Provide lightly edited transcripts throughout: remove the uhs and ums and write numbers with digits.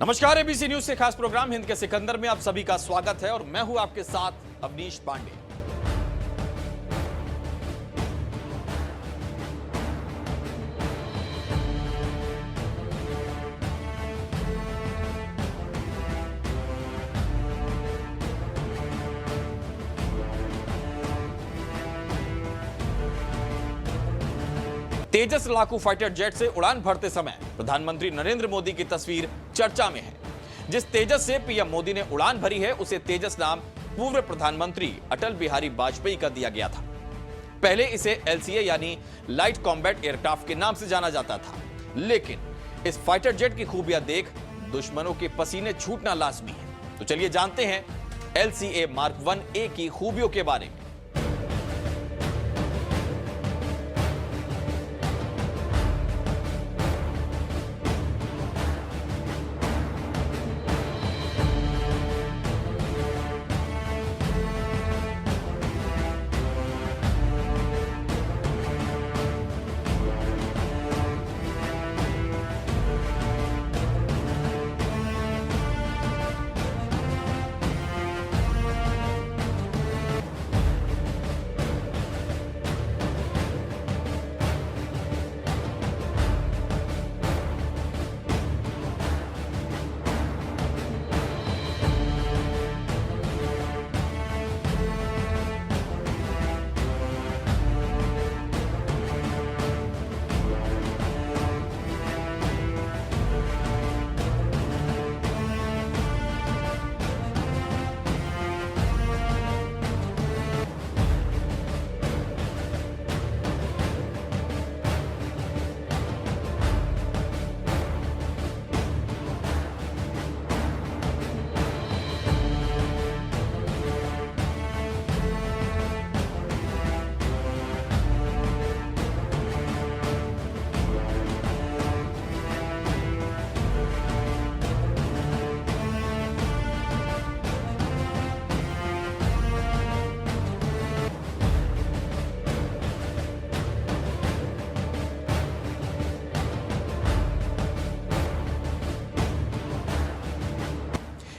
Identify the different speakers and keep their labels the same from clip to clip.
Speaker 1: नमस्कार, ABC news से खास प्रोग्राम हिंद के सिकंदर में आप सभी का स्वागत है और मैं हूं आपके साथ अवनीश पांडे। तेजस लड़ाकू फाइटर जेट से उड़ान भरते समय प्रधानमंत्री नरेंद्र मोदी की तस्वीर चर्चा में है। जिस तेजस से पीएम मोदी ने उड़ान भरी है उसे तेजस नाम पूर्व प्रधानमंत्री अटल बिहारी वाजपेयी का दिया गया था। पहले इसे एलसीए यानी लाइट कॉम्बैट एयरक्राफ्ट के नाम से जाना जाता था, लेकिन इस फाइटर जेट की खूबियां देख दुश्मनों के पसीने छूटना लाजमी है। तो चलिए जानते हैं एलसीए मार्क 1A की खूबियों के बारे में।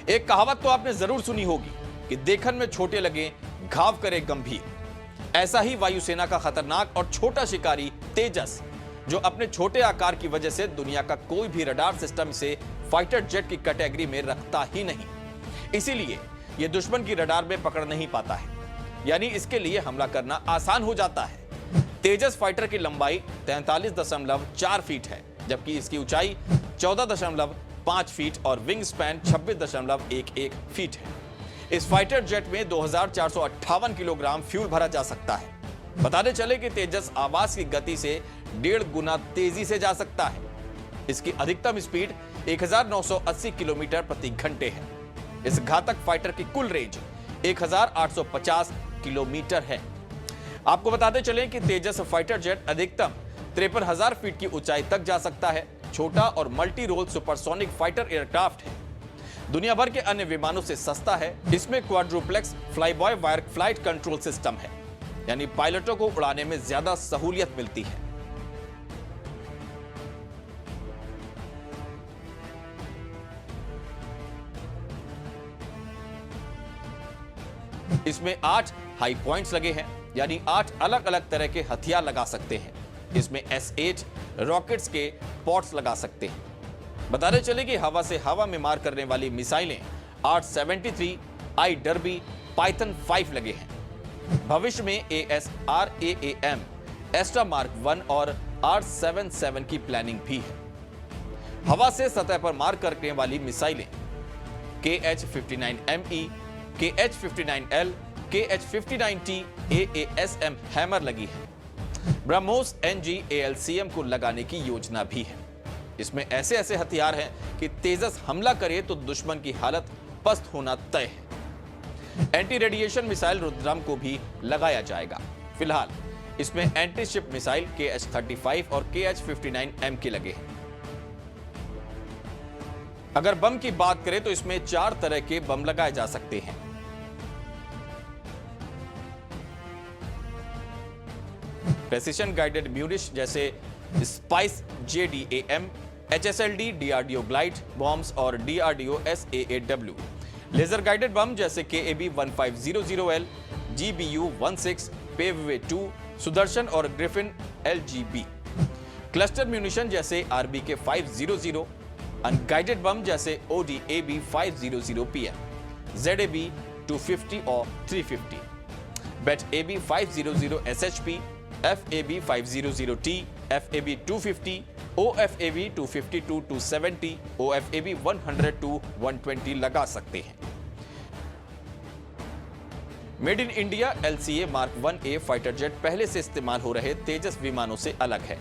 Speaker 1: एक कहावत तो आपने जरूर सुनी होगी कि देखन में छोटे लगे घाव करे गंभीर। ऐसा ही वायुसेना का खतरनाक और छोटा शिकारी तेजस, जो अपने छोटे आकार की वजह से दुनिया का कोई भी रडार सिस्टम से फाइटर जेट की कैटेगरी में रखता ही नहीं, इसीलिए यह दुश्मन की रडार में पकड़ नहीं पाता है, यानी इसके लिए हमला करना आसान हो जाता है। तेजस फाइटर की लंबाई 43.4 फीट है, जबकि इसकी ऊंचाई 14.5 फीट और विंग स्पैन 26.11 फीट है। इस फाइटर जेट में 2458 किलोग्राम फ्यूल भरा जा सकता है। बताते चले कि तेजस आवाज की गति से 1.5 गुना तेजी से जा सकता है। इसकी अधिकतम स्पीड 1980 किलोमीटर प्रति घंटे है। इस घातक फाइटर की कुल रेंज 1850 किलोमीटर है। आपको बताते चले कि तेजस फाइटर जेट अधिकतम 53,000 फीट की ऊंचाई तक जा सकता है। छोटा और multi role supersonic fighter aircraft है। दुनिया भर के अन्य विमानों से सस्ता है। इसमें quadruplex फ्लाईबॉय wire flight control system है, यानी पायलटों को उड़ाने में ज्यादा सहूलियत मिलती है। इसमें 8 हाई पॉइंट्स लगे हैं, यानी 8 अलग अलग तरह के हथियार लगा सकते हैं। इसमें S8 रॉकेट्स के पॉट्स लगा सकते हैं। बताते चले कि हवा से हवा में मार करने वाली मिसाइलें 873 आई डर्बी पाइथन 5 लगे हैं। भविष्य में ASRAAM एस्ट्रा मार्क 1 और 877 की प्लानिंग भी है। हवा से सतह पर मार करने वाली मिसाइलें KH-59ME, KH-59L, KH-59T AASM hammer लगी है। ब्रह्मोस NG ALCM को लगाने की योजना भी है। इसमें ऐसे ऐसे हथियार हैं कि तेजस हमला करे तो दुश्मन की हालत पस्त होना तय है। एंटी रेडिएशन मिसाइल रुद्रम को भी लगाया जाएगा। फिलहाल इसमें एंटी शिप मिसाइल KH-35 और KH-59M के लगे हैं। अगर बम की बात करें तो इसमें 4 तरह के बम लगाए जा सकते हैं। प्रेसिशन गाइडेड म्यूनिश जैसे Spice JDAM, HSLD, DRDO glide bombs और DRDO SAAW, laser guided bomb जैसे KAB-1500L, GBU-16, पेववे 2, सुदर्शन और ग्रिफिन LGB, क्लस्टर म्यूनिशन जैसे RBK-500, अनगाइडेड बम जैसे ODAB-500PM, ZAB-250 और 350, BET-AB-500 SHP, FAB-500T, FAB-250, OFAB-250-270, OFAB-100-120 लगा सकते हैं। Made in India LCA Mark 1A fighter jet पहले से इस्तेमाल हो रहे तेजस विमानों से अलग है।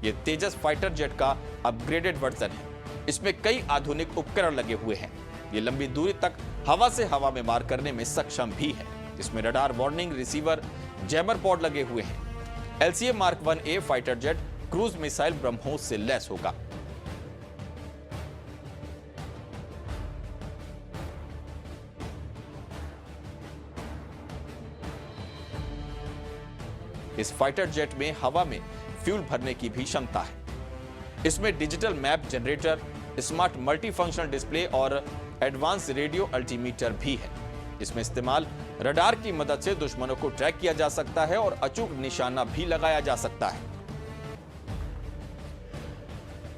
Speaker 1: यह तेजस फाइटर जेट का अपग्रेडेड वर्जन है। इसमें कई आधुनिक उपकरण लगे हुए हैं। ये लंबी दूरी तक हवा से हवा में मार करने में सक्षम भी है। इसमें radar, warning receiver, jammer pod लगे हुए हैं। LCA Mark 1A fighter jet cruise missile BrahMos से लैस होगा। इस फाइटर जेट में हवा में फ्यूल भरने की भी क्षमता है। इसमें digital map generator, smart multifunctional display और एडवांस रेडियो अल्टीमीटर भी है। इसमें इस्तेमाल रडार की मदद से दुश्मनों को ट्रैक किया जा सकता है और अचूक निशाना भी लगाया जा सकता है।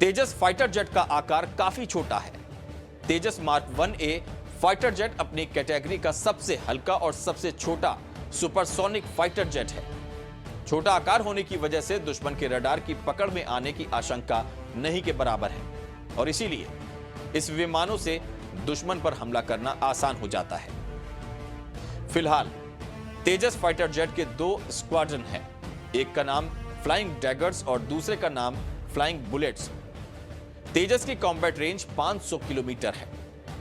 Speaker 1: तेजस फाइटर जेट का आकार काफी छोटा है। तेजस मार्क 1A फाइटर जेट अपनी कैटेगरी का सबसे हल्का और सबसे छोटा सुपरसोनिक फाइटर जेट है। छोटा आकार होने की वजह से दुश्मन के रडार की पकड़ में आने की आशंका नहीं के बराबर है और इसीलिए इस विमानों से दुश्मन पर हमला करना आसान हो जाता है। फिलहाल तेजस फाइटर जेट के 2 स्क्वाड्रन हैं। एक का नाम फ्लाइंग डैगर्स और दूसरे का नाम फ्लाइंग बुलेट्स। तेजस की कॉम्बैट रेंज 500 किलोमीटर है,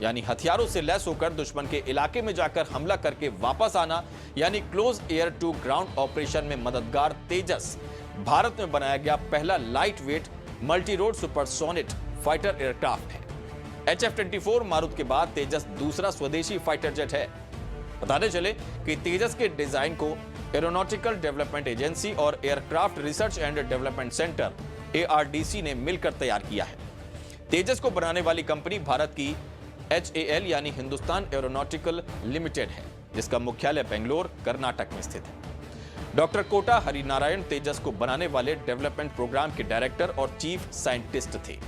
Speaker 1: यानी हथियारों से लैस होकर दुश्मन के इलाके में जाकर हमला करके वापस आना, यानी close air to ground operation में मददगार तेजस भारत में बनाया गया पहला light weight multi role supersonic fighter aircraft है। HF-24 मारुत के बाद तेजस दूसरा स्वदेशी फाइटर जेट है। बताते चले कि तेजस के डिजाइन को एरोनॉटिकल डेवलपमेंट एजेंसी और aircraft research and development centre ARDC ने मिलकर तैयार किया है। तेजस को बनाने वाली कंपनी भारत की HAL यानी हिंदुस्तान एरोनॉटिकल लिमिटेड है, जिसका मुख्यालय बेंगलोर, कर्नाटक में स्थित है। डॉक्टर कोटा हरिनारायण तेजस को बनाने वाले डेवलपमेंट प्रोग्राम के डायरेक्टर और चीफ साइंटिस्ट थे।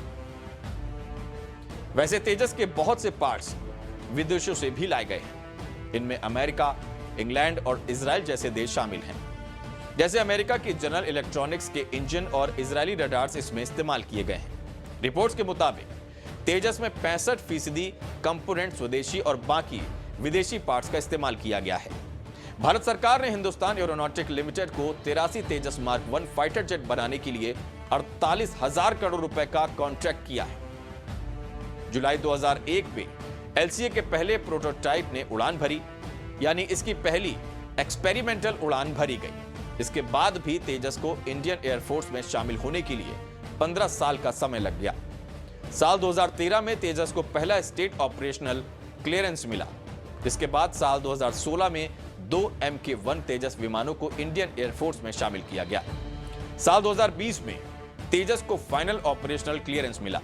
Speaker 1: वैसे तेजस के बहुत से पार्ट्स विदेशों से भी लाए गए हैं। इनमें अमेरिका, इंग्लैंड और इजराइल जैसे देश शामिल हैं। जैसे अमेरिका की जनरल इलेक्ट्रॉनिक्स के इंजन और इजरायली रडार्स इसमें इस्तेमाल किए गए हैं। रिपोर्ट्स के मुताबिक तेजस में 65% कंपोनेंट स्वदेशी और बाकी विदेशी पार्ट्स का इस्तेमाल किया गया है। भारत सरकार ने हिंदुस्तान एरोनॉटिक लिमिटेड को 83 तेजस मार्क 1 फाइटर जेट बनाने के लिए 48,000 करोड़ रुपए का कॉन्ट्रैक्ट किया है। जुलाई 2001 में LCA के पहले प्रोटोटाइप ने उड़ान भरी, यानी इसकी पहली एक्सपेरिमेंटल उड़ान भरी गई। इसके बाद भी तेजस को इंडियन एयरफोर्स में शामिल होने के लिए 15 साल का समय लग गया। साल 2013 में तेजस को पहला स्टेट ऑपरेशनल क्लियरेंस मिला। इसके बाद साल 2016 में 2 MK-1 तेजस विमानों को इंडियन एयरफोर्स में शामिल किया गया। साल 2020 में तेजस को फाइनल ऑपरेशनल क्लियरेंस मिला।